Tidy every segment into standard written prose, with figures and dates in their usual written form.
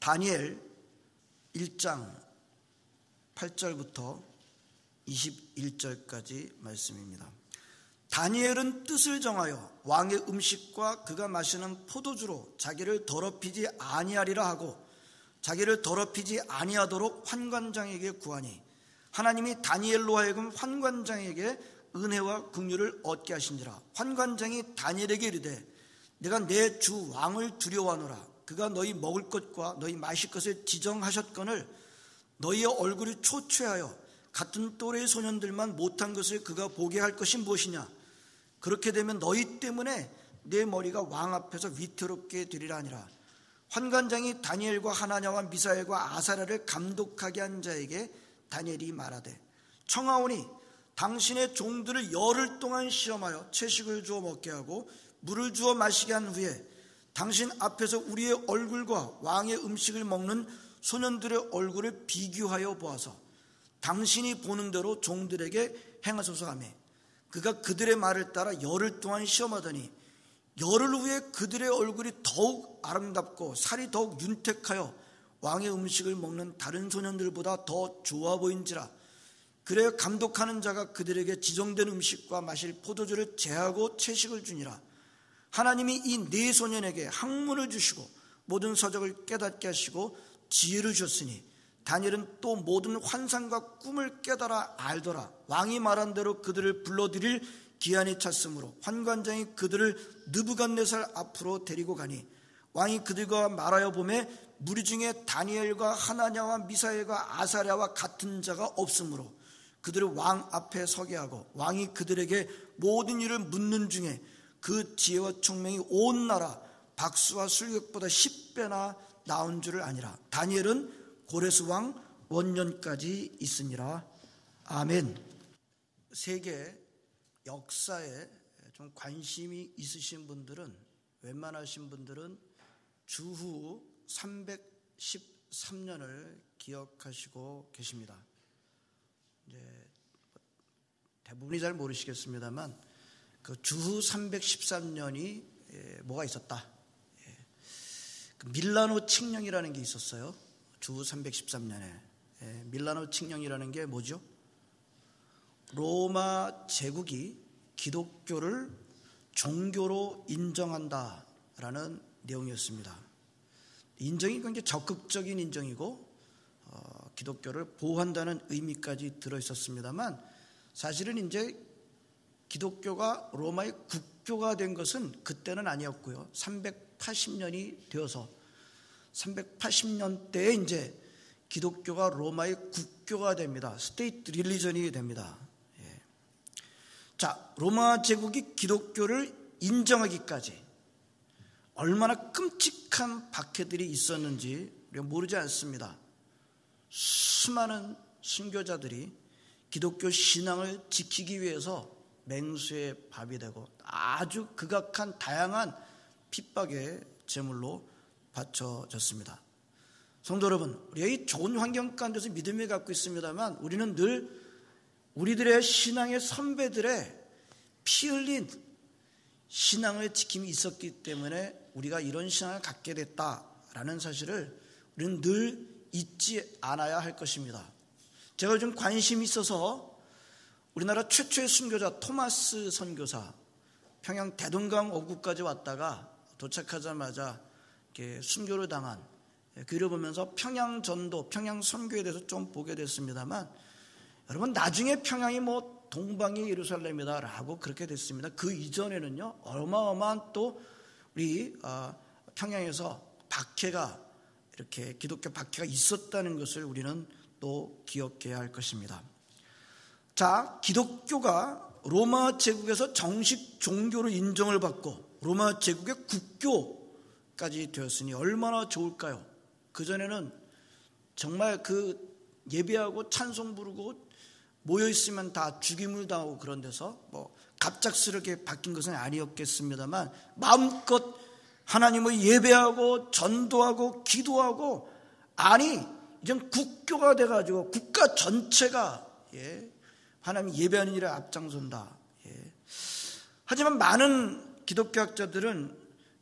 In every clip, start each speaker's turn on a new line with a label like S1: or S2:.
S1: 다니엘 1장 8절부터 21절까지 말씀입니다. 다니엘은 뜻을 정하여 왕의 음식과 그가 마시는 포도주로 자기를 더럽히지 아니하리라 하고 자기를 더럽히지 아니하도록 환관장에게 구하니 하나님이 다니엘로 하여금 환관장에게 은혜와 긍휼을 얻게 하신지라. 환관장이 다니엘에게 이르되 내가 내 주 왕을 두려워하노라. 그가 너희 먹을 것과 너희 마실 것을 지정하셨거늘 너희의 얼굴이 초췌하여 같은 또래의 소년들만 못한 것을 그가 보게 할 것이 무엇이냐. 그렇게 되면 너희 때문에 내 머리가 왕 앞에서 위태롭게 되리라 하니라. 환관장이 다니엘과 하나냐와 미사엘과 아사랴를 감독하게 한 자에게 다니엘이 말하되 청하오니 당신의 종들을 열흘 동안 시험하여 채식을 주어 먹게 하고 물을 주어 마시게 한 후에 당신 앞에서 우리의 얼굴과 왕의 음식을 먹는 소년들의 얼굴을 비교하여 보아서 당신이 보는 대로 종들에게 행하소서 하며 그가 그들의 말을 따라 열흘 동안 시험하더니 열흘 후에 그들의 얼굴이 더욱 아름답고 살이 더욱 윤택하여 왕의 음식을 먹는 다른 소년들보다 더 좋아 보인지라. 그래야 감독하는 자가 그들에게 지정된 음식과 마실 포도주를 제하고 채식을 주니라. 하나님이 이 네 소년에게 학문을 주시고 모든 서적을 깨닫게 하시고 지혜를 주셨으니 다니엘은 또 모든 환상과 꿈을 깨달아 알더라. 왕이 말한 대로 그들을 불러들일 기한이 찼으므로 환관장이 그들을 느부갓네살 앞으로 데리고 가니 왕이 그들과 말하여 보매 무리 중에 다니엘과 하나냐와 미사엘과 아사랴와 같은 자가 없으므로 그들을 왕 앞에 서게 하고 왕이 그들에게 모든 일을 묻는 중에 그 지혜와 총명이 온 나라 박수와 술객보다 10배나 나온 줄을 아니라. 다니엘은 고레스 왕 원년까지 있으니라. 아멘. 세계 역사에 좀 관심이 있으신 분들은, 웬만하신 분들은 주후 313년을 기억하시고 계십니다. 이제 대부분이 잘 모르시겠습니다만 그 주후 313년이 뭐가 있었다. 그 밀라노 칙령이라는 게 있었어요. 주후 313년에 밀라노 칙령이라는 게 뭐죠? 로마 제국이 기독교를 종교로 인정한다라는 내용이었습니다. 인정이 굉장히 적극적인 인정이고 기독교를 보호한다는 의미까지 들어있었습니다만 사실은 이제 기독교가 로마의 국교가 된 것은 그때는 아니었고요. 380년이 되어서 380년 때에 이제 기독교가 로마의 국교가 됩니다. 스테이트 릴리전이 됩니다. 자, 로마 제국이 기독교를 인정하기까지 얼마나 끔찍한 박해들이 있었는지 우리가 모르지 않습니다. 수많은 순교자들이 기독교 신앙을 지키기 위해서 맹수의 밥이 되고 아주 극악한 다양한 핍박의 제물로 바쳐졌습니다. 성도 여러분, 우리가 이 좋은 환경 가운데서 믿음을 갖고 있습니다만 우리는 늘 우리들의 신앙의 선배들의 피 흘린 신앙의 지킴이 있었기 때문에 우리가 이런 신앙을 갖게 됐다라는 사실을 우리는 늘 잊지 않아야 할 것입니다. 제가 좀 관심이 있어서 우리나라 최초의 순교자 토마스 선교사, 평양 대동강 어구까지 왔다가 도착하자마자 이렇게 순교를 당한 글을 보면서 평양 전도, 평양 선교에 대해서 좀 보게 됐습니다만 여러분, 나중에 평양이 뭐 동방의 예루살렘이다라고 그렇게 됐습니다. 그 이전에는요 어마어마한 또 우리 평양에서 박해가, 이렇게 기독교 박해가 있었다는 것을 우리는 또 기억해야 할 것입니다. 자, 기독교가 로마 제국에서 정식 종교로 인정을 받고 로마 제국의 국교까지 되었으니 얼마나 좋을까요? 그전에는 정말 그 예배하고 찬송 부르고 모여있으면 다 죽임을 당하고 그런 데서 뭐 갑작스럽게 바뀐 것은 아니었겠습니다만 마음껏 하나님을 예배하고 전도하고 기도하고, 아니 이젠 국교가 돼가지고 국가 전체가 하나님 예배하는 일에 앞장선다. 하지만 많은 기독교학자들은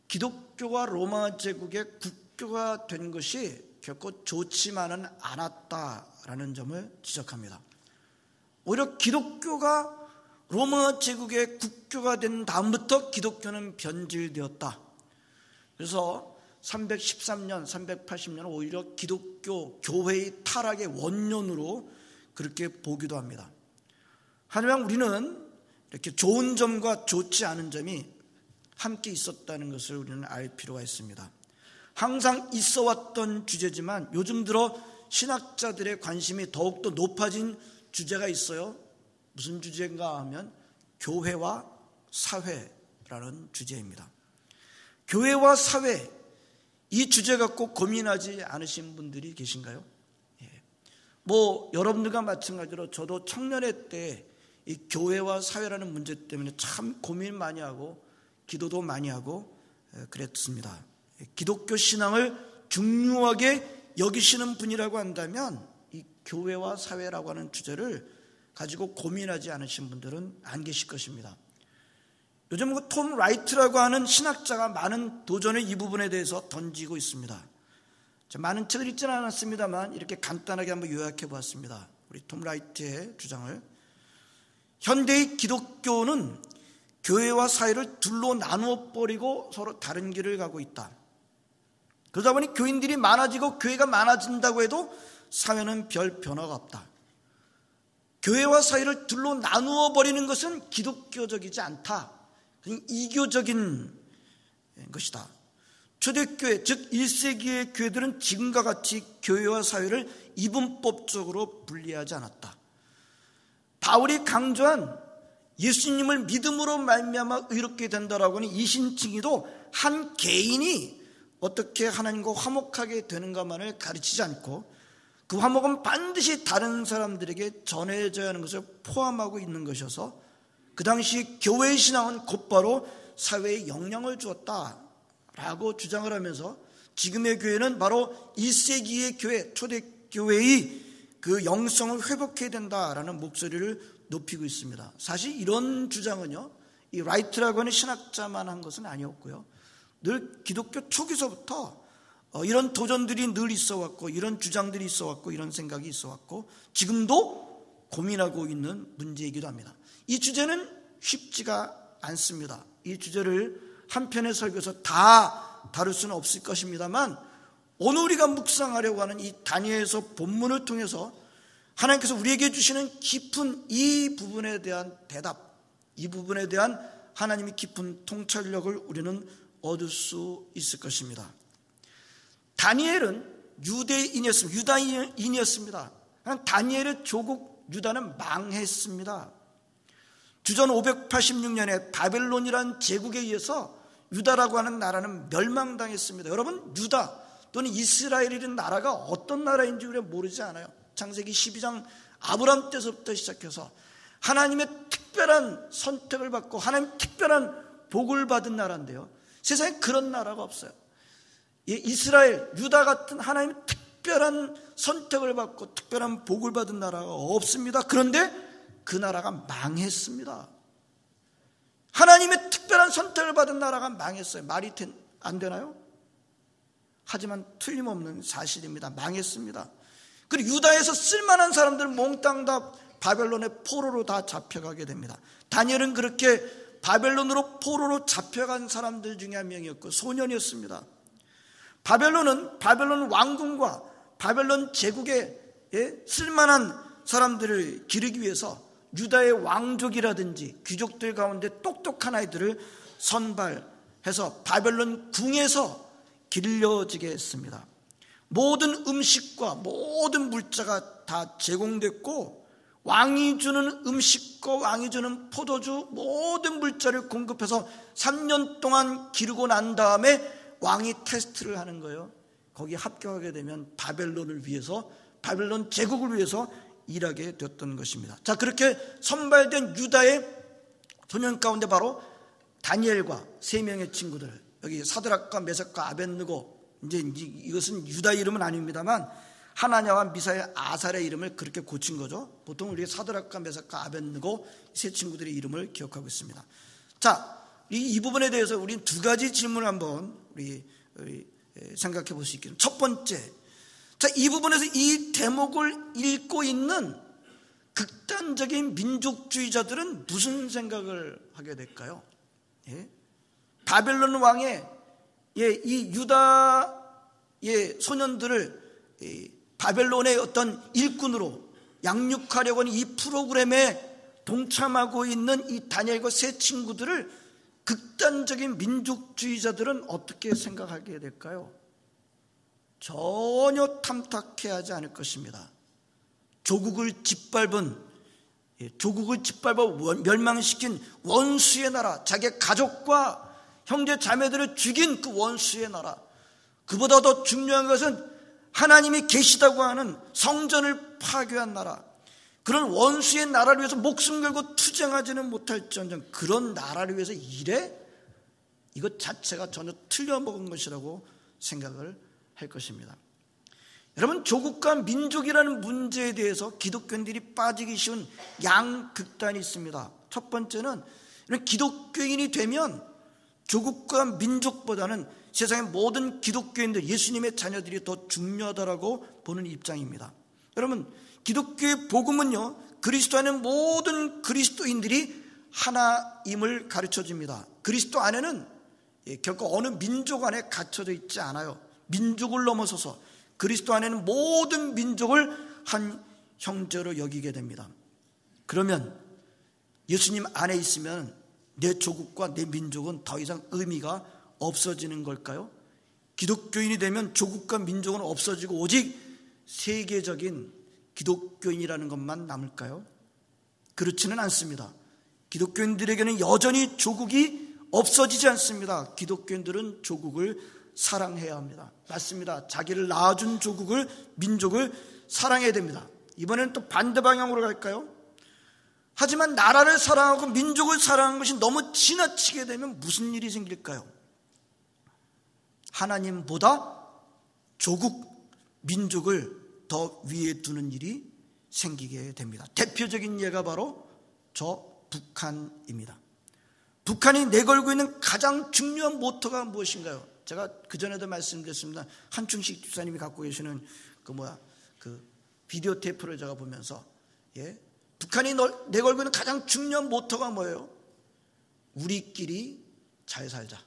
S1: 기독교가 로마 제국의 국교가 된 것이 결코 좋지만은 않았다라는 점을 지적합니다. 오히려 기독교가 로마 제국의 국교가 된 다음부터 기독교는 변질되었다. 그래서 313년, 380년은 오히려 기독교 교회의 타락의 원년으로 그렇게 보기도 합니다. 하지만 우리는 이렇게 좋은 점과 좋지 않은 점이 함께 있었다는 것을 우리는 알 필요가 있습니다. 항상 있어 왔던 주제지만 요즘 들어 신학자들의 관심이 더욱더 높아진 주제가 있어요. 무슨 주제인가 하면 교회와 사회라는 주제입니다. 교회와 사회, 이 주제 갖고 고민하지 않으신 분들이 계신가요? 여러분들과 마찬가지로 저도 청년회 때 이 교회와 사회라는 문제 때문에 참 고민 많이 하고 기도도 많이 하고 그랬습니다. 기독교 신앙을 중요하게 여기시는 분이라고 한다면 이 교회와 사회라고 하는 주제를 가지고 고민하지 않으신 분들은 안 계실 것입니다. 요즘 톰 라이트라고 하는 신학자가 많은 도전을 이 부분에 대해서 던지고 있습니다. 많은 책을 읽지는 않았습니다만 이렇게 간단하게 한번 요약해 보았습니다. 우리 톰 라이트의 주장을. 현대의 기독교는 교회와 사회를 둘로 나누어 버리고 서로 다른 길을 가고 있다. 그러다 보니 교인들이 많아지고 교회가 많아진다고 해도 사회는 별 변화가 없다. 교회와 사회를 둘로 나누어 버리는 것은 기독교적이지 않다. 이교적인 것이다. 초대교회, 즉 1세기의 교회들은 지금과 같이 교회와 사회를 이분법적으로 분리하지 않았다. 바울이 강조한 예수님을 믿음으로 말미암아 의롭게 된다라고 하는 이신칭의도 한 개인이 어떻게 하나님과 화목하게 되는가만을 가르치지 않고 그 화목은 반드시 다른 사람들에게 전해져야 하는 것을 포함하고 있는 것이어서 그 당시 교회의 신앙은 곧바로 사회에 영향을 주었다라고 주장을 하면서 지금의 교회는 바로 1세기의 교회, 초대교회의 그 영성을 회복해야 된다라는 목소리를 높이고 있습니다. 사실 이런 주장은요, 이 라이트라고 하는 신학자만 한 것은 아니었고요. 늘 기독교 초기서부터 이런 도전들이 늘 있어 왔고, 이런 주장들이 있어 왔고, 이런 생각이 있어 왔고, 지금도 고민하고 있는 문제이기도 합니다. 이 주제는 쉽지가 않습니다. 이 주제를 한 편의 설교에서 다 다룰 수는 없을 것입니다만, 오늘 우리가 묵상하려고 하는 이 다니엘서 본문을 통해서 하나님께서 우리에게 주시는 깊은 이 부분에 대한 대답, 이 부분에 대한 하나님의 깊은 통찰력을 우리는 얻을 수 있을 것입니다. 다니엘은 유대인이었습니다. 유다인이었습니다. 다니엘의 조국 유다는 망했습니다. 주전 586년에 바벨론이라는 제국에 의해서 유다라고 하는 나라는 멸망당했습니다. 여러분, 유다 또는 이스라엘이라는 나라가 어떤 나라인지 우리가 모르지 않아요. 창세기 12장 아브람 때서부터 시작해서 하나님의 특별한 선택을 받고 하나님의 특별한 복을 받은 나라인데요, 세상에 그런 나라가 없어요. 이스라엘, 유다 같은 하나님의 특별한 선택을 받고 특별한 복을 받은 나라가 없습니다. 그런데 그 나라가 망했습니다. 하나님의 특별한 선택을 받은 나라가 망했어요. 말이 안 되나요? 하지만 틀림없는 사실입니다. 망했습니다. 그리고 유다에서 쓸만한 사람들은 몽땅 다 바벨론의 포로로 다 잡혀가게 됩니다. 다니엘은 그렇게 바벨론으로 포로로 잡혀간 사람들 중에 한 명이었고 소년이었습니다. 바벨론은 바벨론 왕궁과 바벨론 제국에 쓸만한 사람들을 기르기 위해서 유다의 왕족이라든지 귀족들 가운데 똑똑한 아이들을 선발해서 바벨론 궁에서 길러지게 했습니다. 모든 음식과 모든 물자가 다 제공됐고 왕이 주는 음식과 왕이 주는 포도주 모든 물자를 공급해서 3년 동안 기르고 난 다음에 왕이 테스트를 하는 거예요. 거기에 합격하게 되면 바벨론을 위해서, 바벨론 제국을 위해서 일하게 되었던 것입니다. 자, 그렇게 선발된 유다의 소년 가운데 바로 다니엘과 3명의 친구들, 여기 사드락과 메삭과 아벳느고, 이제 이것은 유다 이름은 아닙니다만 하나냐와 미사엘, 아살의 이름을 그렇게 고친 거죠. 보통 우리가 사드락과 메삭과 아벳느고 세 친구들의 이름을 기억하고 있습니다. 자, 이 부분에 대해서 우리는 두 가지 질문을 한번 우리 생각해 볼 수 있겠습니다. 첫 번째, 자, 이 부분에서 이 대목을 읽고 있는 극단적인 민족주의자들은 무슨 생각을 하게 될까요? 예? 바벨론 왕의 이 유다의 소년들을 바벨론의 어떤 일꾼으로 양육하려고 하는 이 프로그램에 동참하고 있는 이 다니엘과 세 친구들을 극단적인 민족주의자들은 어떻게 생각하게 될까요? 전혀 탐탁해하지 않을 것입니다. 조국을 짓밟아 멸망시킨 원수의 나라, 자기의 가족과 형제 자매들을 죽인 그 원수의 나라, 그보다 더 중요한 것은 하나님이 계시다고 하는 성전을 파괴한 나라, 그런 원수의 나라를 위해서 목숨 걸고 투쟁하지는 못할지언정 그런 나라를 위해서 일해? 이것 자체가 전혀 틀려먹은 것이라고 생각을 할 것입니다. 여러분, 조국과 민족이라는 문제에 대해서 기독교인들이 빠지기 쉬운 양극단이 있습니다. 첫 번째는 기독교인이 되면 조국과 민족보다는 세상의 모든 기독교인들, 예수님의 자녀들이 더 중요하다라고 보는 입장입니다. 여러분, 기독교의 복음은요, 그리스도 안에 모든 그리스도인들이 하나임을 가르쳐줍니다. 그리스도 안에는 결코 어느 민족 안에 갇혀져 있지 않아요. 민족을 넘어서서 그리스도 안에는 모든 민족을 한 형제로 여기게 됩니다. 그러면 예수님 안에 있으면 내 조국과 내 민족은 더 이상 의미가 없어지는 걸까요? 기독교인이 되면 조국과 민족은 없어지고 오직 세계적인 기독교인이라는 것만 남을까요? 그렇지는 않습니다. 기독교인들에게는 여전히 조국이 없어지지 않습니다. 기독교인들은 조국을 사랑해야 합니다. 맞습니다. 자기를 낳아준 조국을, 민족을 사랑해야 됩니다. 이번에는 또 반대 방향으로 갈까요? 하지만 나라를 사랑하고 민족을 사랑하는 것이 너무 지나치게 되면 무슨 일이 생길까요? 하나님보다 조국, 민족을 더 위에 두는 일이 생기게 됩니다. 대표적인 예가 바로 저 북한입니다. 북한이 내걸고 있는 가장 중요한 모토가 무엇인가요? 제가 그전에도 말씀드렸습니다. 한충식 집사님이 갖고 계시는 그 비디오 테이프를 제가 보면서, 북한이 내걸고 있는 가장 중요한 모토가 뭐예요? 우리끼리 잘 살자.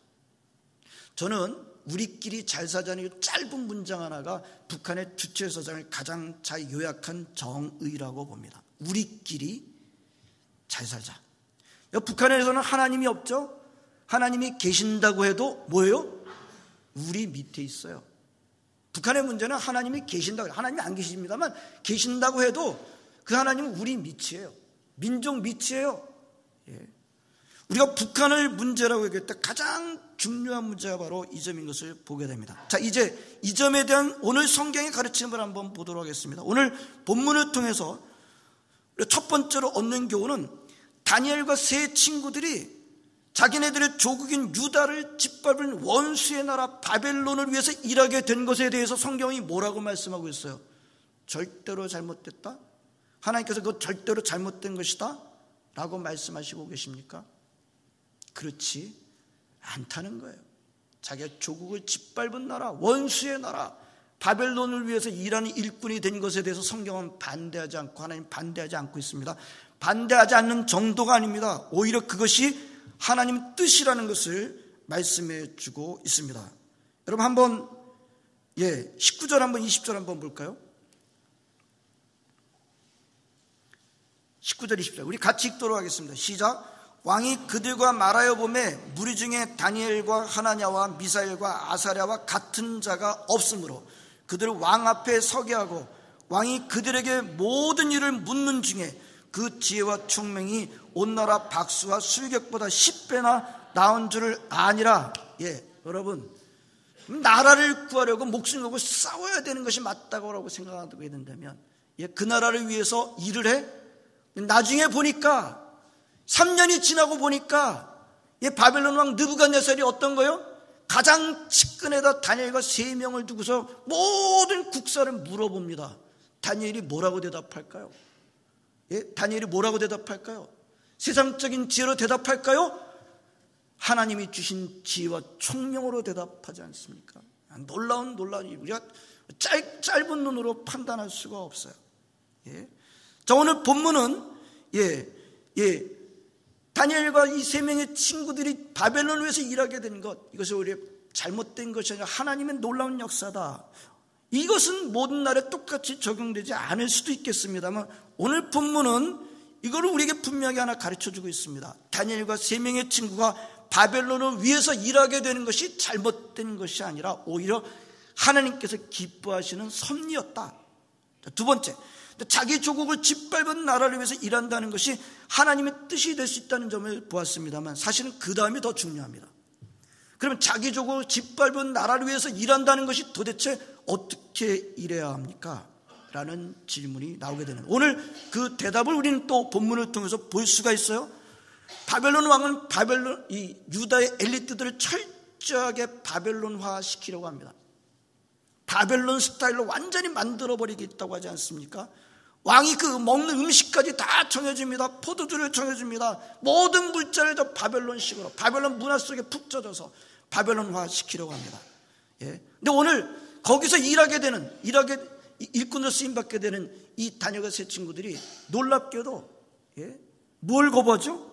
S1: 저는 우리끼리 잘 살자는 짧은 문장 하나가 북한의 주체서장을 가장 잘 요약한 정의라고 봅니다. 우리끼리 잘 살자. 북한에서는 하나님이 없죠? 하나님이 계신다고 해도 뭐예요? 우리 밑에 있어요. 북한의 문제는 하나님이 계신다고 해요. 하나님이 안 계십니다만 계신다고 해도 그 하나님은 우리 밑이에요. 민족 밑이에요. 우리가 북한을 문제라고 얘기할 때 가장 중요한 문제가 바로 이 점인 것을 보게 됩니다. 자, 이제 이 점에 대한 오늘 성경의 가르침을 한번 보도록 하겠습니다. 오늘 본문을 통해서 첫 번째로 얻는 교훈은 다니엘과 세 친구들이 자기네들의 조국인 유다를 짓밟은 원수의 나라 바벨론을 위해서 일하게 된 것에 대해서 성경이 뭐라고 말씀하고 있어요? 절대로 잘못됐다? 하나님께서 그거 절대로 잘못된 것이다? 라고 말씀하시고 계십니까? 그렇지 않다는 거예요. 자기가 조국을 짓밟은 나라, 원수의 나라 바벨론을 위해서 일하는 일꾼이 된 것에 대해서 성경은 반대하지 않고, 하나님 반대하지 않고 있습니다. 반대하지 않는 정도가 아닙니다. 오히려 그것이 하나님 뜻이라는 것을 말씀해 주고 있습니다. 여러분 한번 19절 한번 20절 한번 볼까요? 19절 20절 우리 같이 읽도록 하겠습니다. 시작. 왕이 그들과 말하여 보매 무리 중에 다니엘과 하나냐와 미사엘과 아사랴와 같은 자가 없으므로 그들을 왕 앞에 서게 하고 왕이 그들에게 모든 일을 묻는 중에 그 지혜와 총명이 온 나라 박수와 술객보다 10배나 나은 줄을 아니라. 여러분, 나라를 구하려고 목숨 걸고 싸워야 되는 것이 맞다고 생각하게 된다면 그 나라를 위해서 일을 해? 나중에 보니까 3년이 지나고 보니까 바벨론 왕 느부갓네살이 어떤 거요? 가장 측근에다 다니엘과 3명을 두고서 모든 국사를 물어봅니다. 다니엘이 뭐라고 대답할까요? 다니엘이 뭐라고 대답할까요? 세상적인 지혜로 대답할까요? 하나님이 주신 지혜와 총명으로 대답하지 않습니까? 놀라운 우리가 짧은 눈으로 판단할 수가 없어요. 예. 자, 오늘 본문은 다니엘과 이 세 명의 친구들이 바벨론에서 일하게 된 것, 이것이 우리의 잘못된 것이 아니라 하나님의 놀라운 역사다. 이것은 모든 날에 똑같이 적용되지 않을 수도 있겠습니다만 오늘 본문은 이거를 우리에게 분명히 하나 가르쳐주고 있습니다. 다니엘과 세 명의 친구가 바벨론을 위해서 일하게 되는 것이 잘못된 것이 아니라 오히려 하나님께서 기뻐하시는 섭리였다. 두 번째, 자기 조국을 짓밟은 나라를 위해서 일한다는 것이 하나님의 뜻이 될 수 있다는 점을 보았습니다만 사실은 그 다음이 더 중요합니다. 그러면 자기 조국을 짓밟은 나라를 위해서 일한다는 것이 도대체 어떻게 일해야 합니까? 라는 질문이 나오게 되는, 오늘 그 대답을 우리는 또 본문을 통해서 볼 수가 있어요. 바벨론 왕은 이 유다의 엘리트들을 철저하게 바벨론화 시키려고 합니다. 바벨론 스타일로 완전히 만들어버리겠다고 하지 않습니까? 왕이 그 먹는 음식까지 다 정해줍니다. 포도주를 정해줍니다. 모든 물자를 다 바벨론식으로, 바벨론 문화 속에 푹 젖어서 바벨론화 시키려고 합니다. 예. 근데 오늘 거기서 일꾼으로 쓰임받게 되는 이 다니엘과 세 친구들이 놀랍게도 뭘 거부하죠?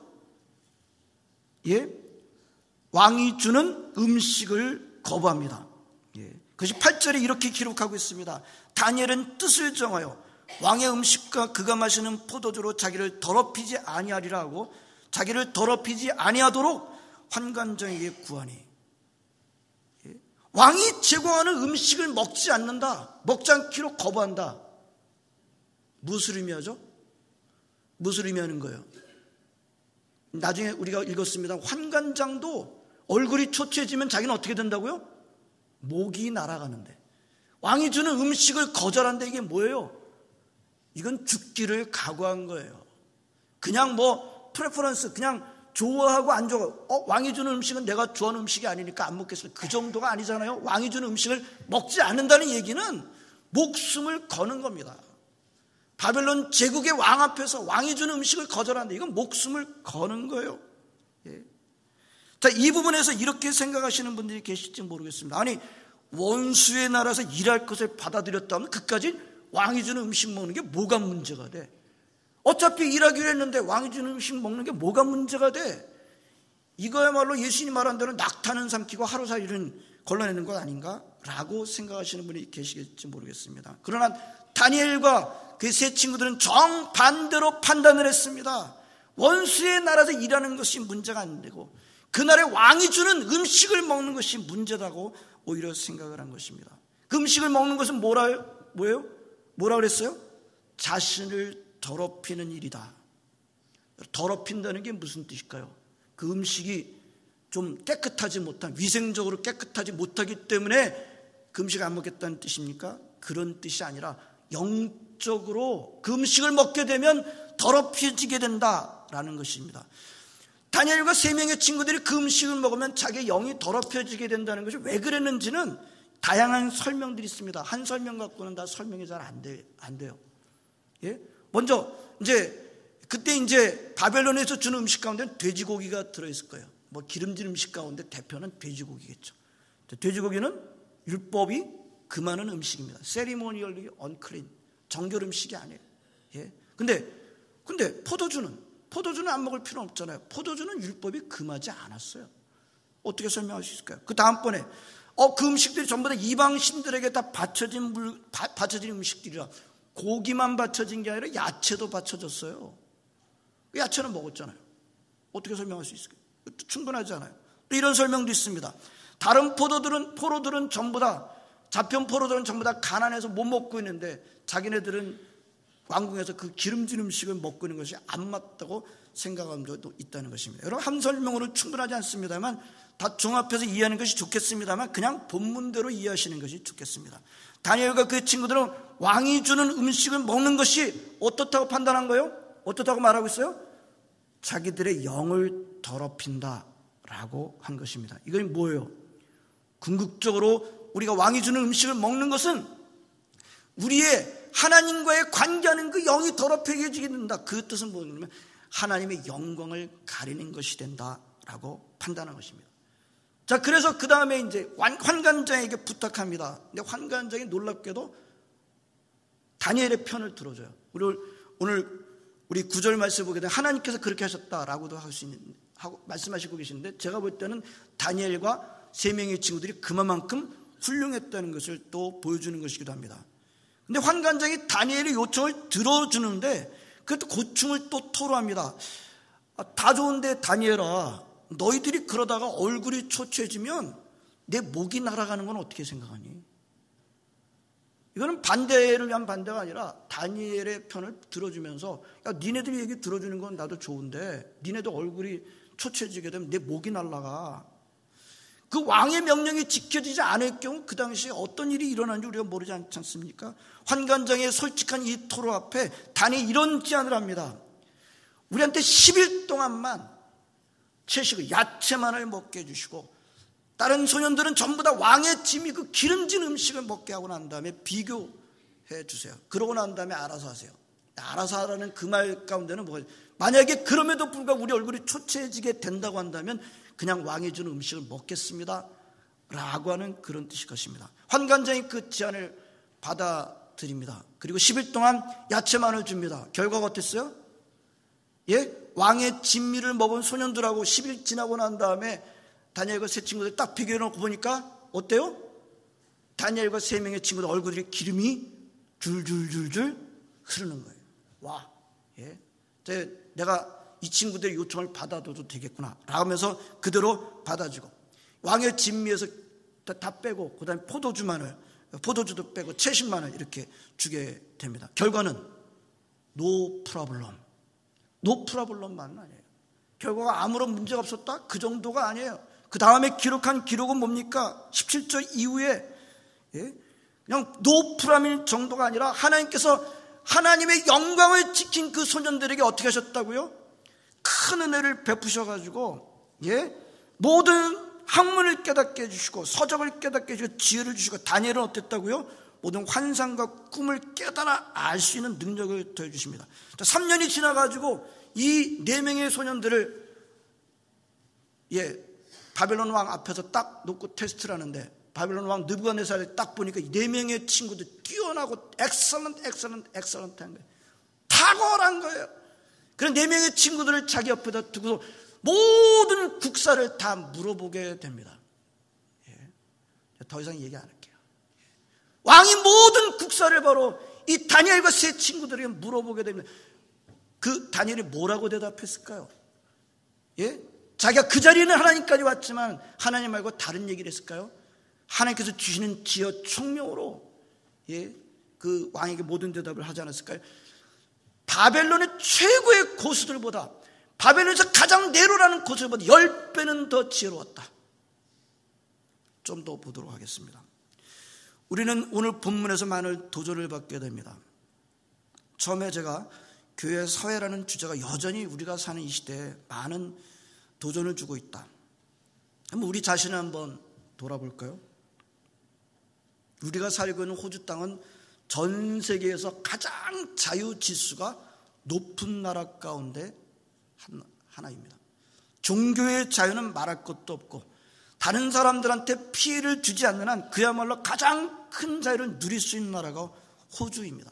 S1: 왕이 주는 음식을 거부합니다. 그것이 8절에 이렇게 기록하고 있습니다. 다니엘은 뜻을 정하여 왕의 음식과 그가 마시는 포도주로 자기를 더럽히지 아니하리라 하고 자기를 더럽히지 아니하도록 환관장에게 구하니, 왕이 제공하는 음식을 먹지 않는다, 먹지 않기로 거부한다. 무엇을 의미하죠? 무엇을 의미하는 거예요? 나중에 우리가 읽었습니다. 환관장도 얼굴이 초췌해지면 자기는 어떻게 된다고요? 목이 날아가는데, 왕이 주는 음식을 거절한다. 이게 뭐예요? 이건 죽기를 각오한 거예요. 그냥 프레퍼런스, 그냥 좋아하고 안 좋아하고, 왕이 주는 음식은 내가 좋아하는 음식이 아니니까 안 먹겠습니다, 그 정도가 아니잖아요. 왕이 주는 음식을 먹지 않는다는 얘기는 목숨을 거는 겁니다. 바벨론 제국의 왕 앞에서 왕이 주는 음식을 거절한다. 이건 목숨을 거는 거예요. 자, 이 부분에서 이렇게 생각하시는 분들이 계실지 모르겠습니다. 아니, 원수의 나라에서 일할 것을 받아들였다면 그까지 왕이 주는 음식 먹는 게 뭐가 문제가 돼? 어차피 일하기로 했는데 왕이 주는 음식 먹는 게 뭐가 문제가 돼? 이거야말로 예수님이 말한 대로 낙타는 삼키고 하루살이는 걸러내는 것 아닌가? 라고 생각하시는 분이 계시겠지 모르겠습니다. 그러나 다니엘과 그 세 친구들은 정반대로 판단을 했습니다. 원수의 나라에서 일하는 것이 문제가 안 되고 그날의 왕이 주는 음식을 먹는 것이 문제다고 오히려 생각을 한 것입니다. 그 음식을 먹는 것은 뭐예요? 뭐라 그랬어요? 자신을 더럽히는 일이다. 더럽힌다는 게 무슨 뜻일까요? 그 음식이 좀 깨끗하지 못한, 위생적으로 깨끗하지 못하기 때문에 그 음식을 안 먹겠다는 뜻입니까? 그런 뜻이 아니라 영적으로 그 음식을 먹게 되면 더럽혀지게 된다라는 것입니다. 다니엘과 세 명의 친구들이 그 음식을 먹으면 자기의 영이 더럽혀지게 된다는 것이 왜 그랬는지는 다양한 설명들이 있습니다. 한 설명 갖고는 다 설명이 잘 안 돼요. 먼저 그때 바벨론에서 주는 음식 가운데 돼지고기가 들어있을 거예요. 기름진 음식 가운데 대표는 돼지고기겠죠. 돼지고기는 율법이 금하는 음식입니다. Ceremonially unclean, 정결 음식이 아니에요. 근데 포도주는 안 먹을 필요 없잖아요. 포도주는 율법이 금하지 않았어요. 어떻게 설명할 수 있을까요? 그 다음번에 그 음식들이 전부 다 이방신들에게 다 바쳐진 음식들이라, 고기만 바쳐진 게 아니라 야채도 바쳐졌어요. 야채는 먹었잖아요. 어떻게 설명할 수 있을까요? 충분하지 않아요. 또 이런 설명도 있습니다. 다른 포로들은 전부 다, 잡혀온 포로들은 전부 다 가난해서 못 먹고 있는데 자기네들은 왕궁에서 그 기름진 음식을 먹고 있는 것이 안 맞다고 생각한 적도 있다는 것입니다. 여러분, 한 설명으로 충분하지 않습니다만 다 종합해서 이해하는 것이 좋겠습니다만 그냥 본문대로 이해하시는 것이 좋겠습니다. 다니엘과 그 친구들은 왕이 주는 음식을 먹는 것이 어떻다고 판단한 거예요? 어떻다고 말하고 있어요? 자기들의 영을 더럽힌다라고 한 것입니다. 이건 뭐예요? 궁극적으로 우리가 왕이 주는 음식을 먹는 것은 우리의 하나님과의 관계하는 그 영이 더럽혀지게 된다. 그 뜻은 뭐냐면 하나님의 영광을 가리는 것이 된다라고 판단한 것입니다. 자, 그래서 그 다음에 이제 환관장에게 부탁합니다. 근데 환관장이 놀랍게도 다니엘의 편을 들어줘요. 오늘 우리 9절 말씀 보게 되면 하나님께서 그렇게 하셨다라고도 말씀하시고 계시는데, 제가 볼 때는 다니엘과 3명의 친구들이 그만큼 훌륭했다는 것을 또 보여주는 것이기도 합니다. 근데 환관장이 다니엘의 요청을 들어주는데 그것도 고충을 또 토로합니다. 다 좋은데 다니엘아, 너희들이 그러다가 얼굴이 초췌해지면 내 목이 날아가는 건 어떻게 생각하니? 이거는 반대를 위한 반대가 아니라 다니엘의 편을 들어주면서, 야, 니네들이 얘기 들어주는 건 나도 좋은데 니네도 얼굴이 초췌해지게 되면 내 목이 날아가. 그 왕의 명령이 지켜지지 않을 경우 그 당시에 어떤 일이 일어나는지 우리가 모르지 않지 않습니까? 환관장의 솔직한 이 토로 앞에 다니엘이 이런 제안을 합니다. 우리한테 10일 동안만 채식을, 야채만을 먹게 해주시고 다른 소년들은 전부 다 왕의 짐이 그 기름진 음식을 먹게 하고 난 다음에 비교해 주세요. 그러고 난 다음에 알아서 하세요. 알아서 하라는 그 말 가운데는 뭐가, 만약에 그럼에도 불구하고 우리 얼굴이 초췌해지게 된다고 한다면 그냥 왕이 주는 음식을 먹겠습니다 라고 하는 그런 뜻일 것입니다. 환관장이 그 제안을 받아들입니다. 그리고 10일 동안 야채만을 줍니다. 결과가 어땠어요? 예? 왕의 진미를 먹은 소년들하고 10일 지나고 난 다음에 다니엘과 세 친구들 딱 비교해놓고 보니까 어때요? 다니엘과 3명의 친구들 얼굴이 기름이 줄줄줄줄 흐르는 거예요. 와, 예? 내가 이 친구들의 요청을 받아둬도 되겠구나 라면서 그대로 받아주고, 왕의 진미에서 다 빼고 그 다음에 포도주도 빼고 채식만을 이렇게 주게 됩니다. 결과는 노 프라블럼만은 아니에요. 결과가 아무런 문제가 없었다? 그 정도가 아니에요. 그 다음에 기록한 기록은 뭡니까? 17절 이후에, 예? 그냥 노 프라밀 정도가 아니라 하나님께서 하나님의 영광을 지킨 그 소년들에게 어떻게 하셨다고요? 큰 은혜를 베푸셔가지고, 예? 모든 학문을 깨닫게 해주시고 서적을 깨닫게 해주시고 지혜를 주시고, 다니엘은 어땠다고요? 모든 환상과 꿈을 깨달아 알 수 있는 능력을 더해주십니다. 3년이 지나가지고 이 4명의 소년들을, 예, 바벨론 왕 앞에서 딱 놓고 테스트를 하는데, 바벨론 왕 느부갓네살이 딱 보니까 이 4명의 친구들 뛰어나고 엑설런트 한 거예요. 탁월한 거예요. 그런 4명의 친구들을 자기 옆에다 두고 모든 국사를 다 물어보게 됩니다. 예. 더 이상 얘기 안 할게요. 왕이 모든 국사를 바로 이 다니엘과 세 친구들에게 물어보게 됩니다. 그 다니엘이 뭐라고 대답했을까요? 예? 자기가 그 자리에는 하나님까지 왔지만 하나님 말고 다른 얘기를 했을까요? 하나님께서 주시는 지혜와 총명으로, 예, 그 왕에게 모든 대답을 하지 않았을까요? 바벨론의 최고의 고수들보다, 바벨론에서 가장 내로라는 고수들보다 10배는 더 지혜로웠다. 좀 더 보도록 하겠습니다. 우리는 오늘 본문에서 많은 도전을 받게 됩니다. 처음에 제가 교회 사회라는 주제가 여전히 우리가 사는 이 시대에 많은 도전을 주고 있다. 한번 우리 자신을 한번 돌아볼까요? 우리가 살고 있는 호주 땅은 전 세계에서 가장 자유지수가 높은 나라 가운데 하나입니다. 종교의 자유는 말할 것도 없고 다른 사람들한테 피해를 주지 않는 한 그야말로 가장 큰 자유를 누릴 수 있는 나라가 호주입니다.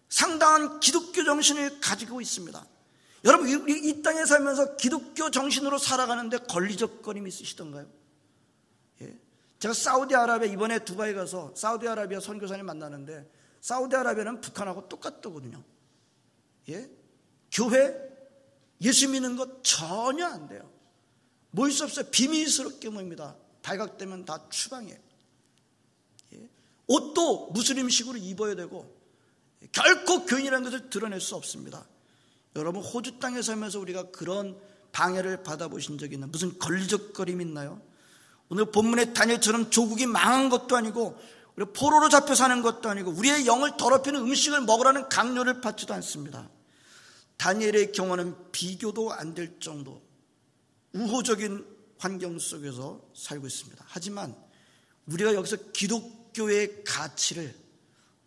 S1: 상당한 기독교 정신을 가지고 있습니다. 여러분, 우리 이 땅에 살면서 기독교 정신으로 살아가는데 걸리적거림이 있으시던가요? 예. 제가 사우디아라비아, 이번에 두바이 가서 사우디아라비아 선교사님 만나는데, 사우디아라비아는 북한하고 똑같더군요. 예? 교회 예수 믿는 것 전혀 안 돼요. 모일 수 없어요. 비밀스럽게 모입니다. 발각되면 다 추방이에요. 예? 옷도 무슬림식으로 입어야 되고 결코 교인이라는 것을 드러낼 수 없습니다. 여러분, 호주 땅에 살면서 우리가 그런 방해를 받아보신 적이 있나요? 무슨 걸리적거림이 있나요? 오늘 본문의 다니엘처럼 조국이 망한 것도 아니고 우리 포로로 잡혀 사는 것도 아니고 우리의 영을 더럽히는 음식을 먹으라는 강요를 받지도 않습니다. 다니엘의 경우는 비교도 안 될 정도 우호적인 환경 속에서 살고 있습니다. 하지만 우리가 여기서 기독교의 가치를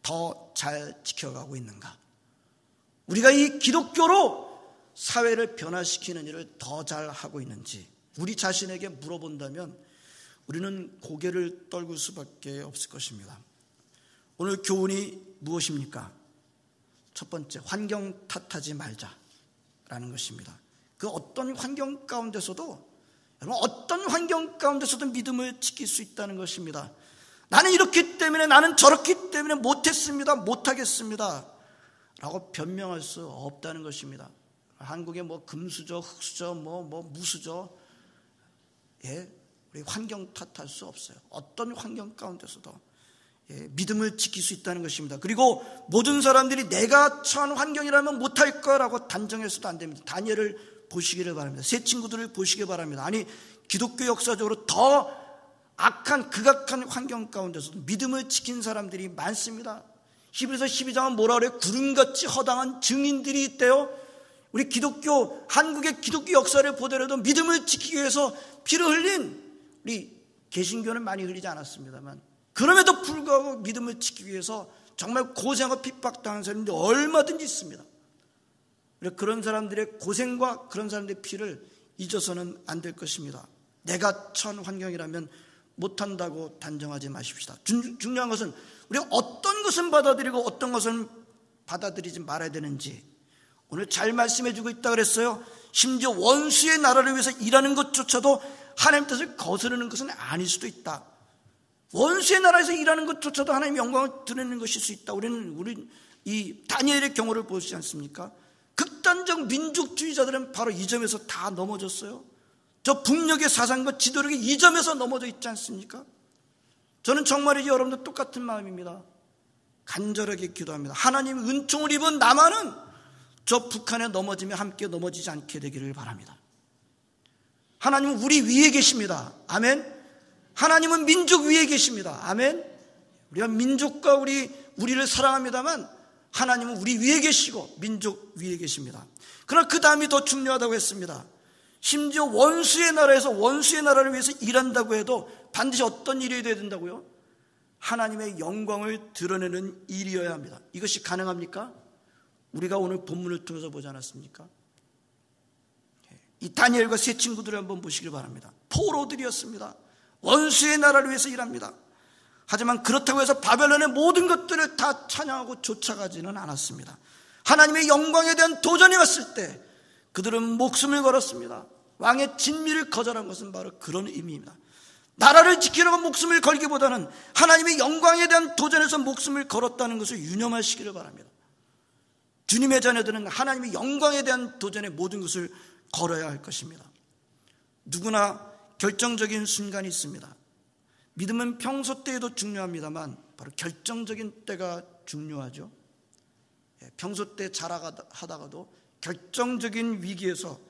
S1: 더 잘 지켜가고 있는가? 우리가 이 기독교로 사회를 변화시키는 일을 더 잘 하고 있는지 우리 자신에게 물어본다면 우리는 고개를 떨굴 수밖에 없을 것입니다. 오늘 교훈이 무엇입니까? 첫 번째, 환경 탓하지 말자라는 것입니다. 그 어떤 환경 가운데서도, 여러분, 어떤 환경 가운데서도 믿음을 지킬 수 있다는 것입니다. 나는 이렇기 때문에, 나는 저렇기 때문에 못했습니다, 못하겠습니다 라고 변명할 수 없다는 것입니다. 한국에 뭐 금수저, 흙수저, 무수저, 우리 환경 탓할 수 없어요. 어떤 환경 가운데서도 믿음을 지킬 수 있다는 것입니다. 그리고 모든 사람들이 내가 처한 환경이라면 못할 거라고 단정해서도 안 됩니다. 다니엘을 보시기를 바랍니다. 새 친구들을 보시기 바랍니다. 아니, 기독교 역사적으로 더 악한 극악한 환경 가운데서도 믿음을 지킨 사람들이 많습니다. 히브리서 12장은 뭐라 그래요? 구름같이 허당한 증인들이 있대요. 우리 기독교, 한국의 기독교 역사를 보더라도 믿음을 지키기 위해서 피를 흘린, 우리 개신교는 많이 흘리지 않았습니다만, 그럼에도 불구하고 믿음을 지키기 위해서 정말 고생하고 핍박당한 사람들이 얼마든지 있습니다. 그런 사람들의 고생과 그런 사람들의 피를 잊어서는 안 될 것입니다. 내가 처한 환경이라면 못한다고 단정하지 마십시다. 중요한 것은 우리가 어떤 것은 받아들이고 어떤 것은 받아들이지 말아야 되는지 오늘 잘 말씀해 주고 있다 그랬어요. 심지어 원수의 나라를 위해서 일하는 것조차도 하나님 뜻을 거스르는 것은 아닐 수도 있다. 원수의 나라에서 일하는 것조차도 하나님의 영광을 드러내는 것일 수 있다. 우리 이 다니엘의 경우를 보시지 않습니까? 극단적 민족주의자들은 바로 이 점에서 다 넘어졌어요. 저 북녘의 사상과 지도력이 이 점에서 넘어져 있지 않습니까? 저는 정말이지 여러분도 똑같은 마음입니다. 간절하게 기도합니다. 하나님의 은총을 입은 남한은 저 북한에 넘어지며 함께 넘어지지 않게 되기를 바랍니다. 하나님은 우리 위에 계십니다. 아멘. 하나님은 민족 위에 계십니다. 아멘. 우리가 민족과 우리를 사랑합니다만 하나님은 우리 위에 계시고 민족 위에 계십니다. 그러나 그 다음이 더 중요하다고 했습니다. 심지어 원수의 나라에서 원수의 나라를 위해서 일한다고 해도 반드시 어떤 일이 되어야 된다고요? 하나님의 영광을 드러내는 일이어야 합니다. 이것이 가능합니까? 우리가 오늘 본문을 통해서 보지 않았습니까? 이 다니엘과 세 친구들을 한번 보시길 바랍니다. 포로들이었습니다. 원수의 나라를 위해서 일합니다. 하지만 그렇다고 해서 바벨론의 모든 것들을 다 찬양하고 쫓아가지는 않았습니다. 하나님의 영광에 대한 도전이 왔을 때 그들은 목숨을 걸었습니다. 왕의 진미를 거절한 것은 바로 그런 의미입니다. 나라를 지키려고 목숨을 걸기보다는 하나님의 영광에 대한 도전에서 목숨을 걸었다는 것을 유념하시기를 바랍니다. 주님의 자녀들은 하나님의 영광에 대한 도전에 모든 것을 걸어야 할 것입니다. 누구나 결정적인 순간이 있습니다. 믿음은 평소 때에도 중요합니다만 바로 결정적인 때가 중요하죠. 평소 때 자라하다가도 결정적인 위기에서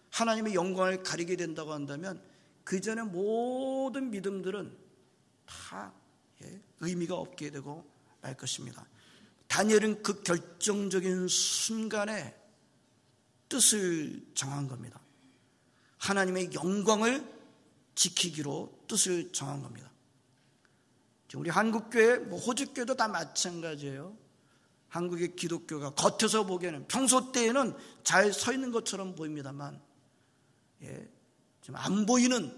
S1: 하나님의 영광을 가리게 된다고 한다면 그 전에 모든 믿음들은 다 의미가 없게 되고 말 것입니다. 다니엘은 그 결정적인 순간에 뜻을 정한 겁니다. 하나님의 영광을 지키기로 뜻을 정한 겁니다. 우리 한국교회, 호주교회도 다 마찬가지예요. 한국의 기독교가 겉에서 보기에는 평소 때에는 잘 서 있는 것처럼 보입니다만 좀 안 보이는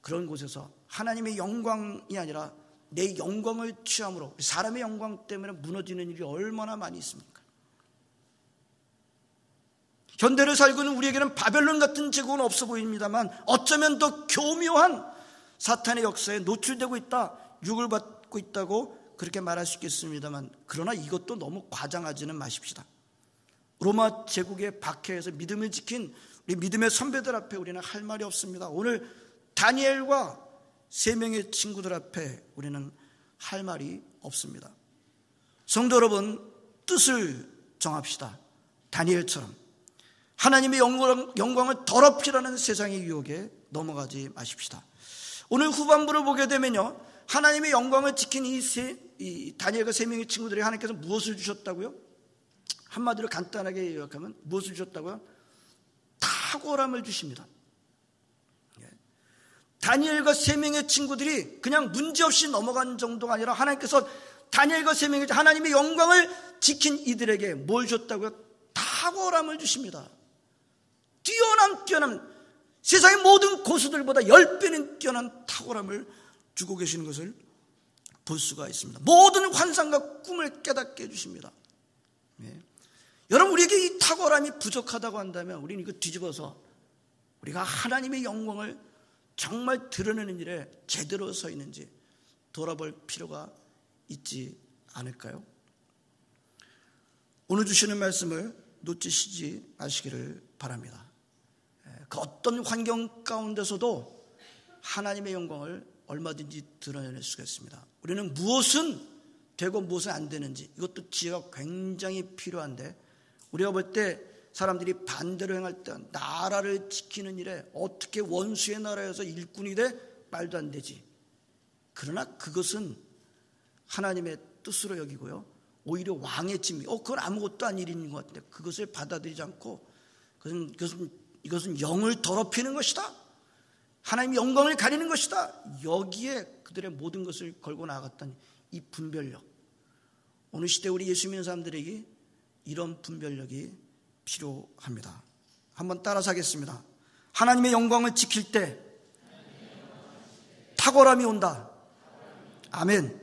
S1: 그런 곳에서 하나님의 영광이 아니라 내 영광을 취함으로 사람의 영광 때문에 무너지는 일이 얼마나 많이 있습니까? 현대를 살고 있는 우리에게는 바벨론 같은 제국은 없어 보입니다만 어쩌면 더 교묘한 사탄의 역사에 노출되고 있다, 유혹을 받고 있다고 그렇게 말할 수 있겠습니다만 그러나 이것도 너무 과장하지는 마십시다. 로마 제국의 박해에서 믿음을 지킨 우리 믿음의 선배들 앞에 우리는 할 말이 없습니다. 오늘 다니엘과 세 명의 친구들 앞에 우리는 할 말이 없습니다. 성도 여러분, 뜻을 정합시다. 다니엘처럼 하나님의 영광을 더럽히라는 세상의 유혹에 넘어가지 마십시다. 오늘 후반부를 보게 되면요, 하나님의 영광을 지킨 이 다니엘과 세 명의 친구들에게 하나님께서 무엇을 주셨다고요? 한마디로 간단하게 요약하면 무엇을 주셨다고요? 탁월함을 주십니다. 다니엘과 세 명의 친구들이 그냥 문제없이 넘어간 정도가 아니라 하나님께서 다니엘과 세 명의 하나님의 영광을 지킨 이들에게 뭘 줬다고요? 탁월함을 주십니다. 뛰어남 세상의 모든 고수들보다 10배는 뛰어난 탁월함을 주고 계시는 것을 볼 수가 있습니다. 모든 환상과 꿈을 깨닫게 해주십니다. 예. 여러분, 우리에게 이 탁월함이 부족하다고 한다면 우리는 이거 뒤집어서 우리가 하나님의 영광을 정말 드러내는 일에 제대로 서 있는지 돌아볼 필요가 있지 않을까요? 오늘 주시는 말씀을 놓치시지 마시기를 바랍니다. 그 어떤 환경 가운데서도 하나님의 영광을 얼마든지 드러낼 수가 있습니다. 우리는 무엇은 되고 무엇은 안 되는지, 이것도 지혜가 굉장히 필요한데, 우리가 볼 때 사람들이 반대로 행할 때 나라를 지키는 일에 어떻게 원수의 나라에서 일꾼이 돼? 말도 안 되지. 그러나 그것은 하나님의 뜻으로 여기고요, 오히려 왕의 짐이 그건 아무것도 아닌 일인 것 같은데 그것을 받아들이지 않고 이것은 영을 더럽히는 것이다, 하나님의 영광을 가리는 것이다, 여기에 그들의 모든 것을 걸고 나아갔던 이 분별력, 오늘 시대 우리 예수 믿는 사람들에게 이런 분별력이 필요합니다. 한번 따라서 하겠습니다. 하나님의 영광을 지킬 때 탁월함이 온다. 아멘.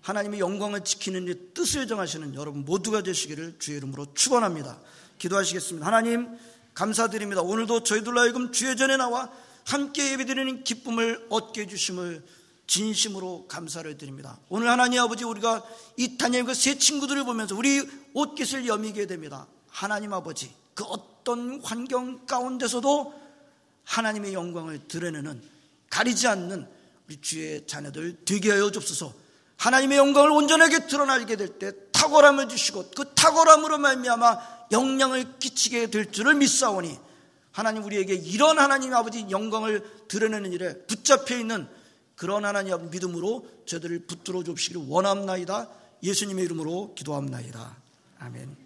S1: 하나님의 영광을 지키는 일, 뜻을 정하시는 여러분 모두가 되시기를 주의 이름으로 축원합니다. 기도하시겠습니다. 하나님 감사드립니다. 오늘도 저희들로 하여금 주의 전에 나와 함께 예배드리는 기쁨을 얻게 해주심을 진심으로 감사를 드립니다. 오늘 하나님 아버지, 우리가 이 다니엘 그 세 친구들을 보면서 우리 옷깃을 여미게 됩니다. 하나님 아버지, 그 어떤 환경 가운데서도 하나님의 영광을 드러내는, 가리지 않는 우리 주의 자녀들 되게 하여 주옵소서. 하나님의 영광을 온전하게 드러나게 될 때 탁월함을 주시고 그 탁월함으로 말미암아 영향을 끼치게 될 줄을 믿사오니, 하나님 우리에게 이런 하나님 아버지 영광을 드러내는 일에 붙잡혀 있는 그런 하나님 아버지 믿음으로 저들을 붙들어 주시기를 원합나이다. 예수님의 이름으로 기도합나이다. 아멘.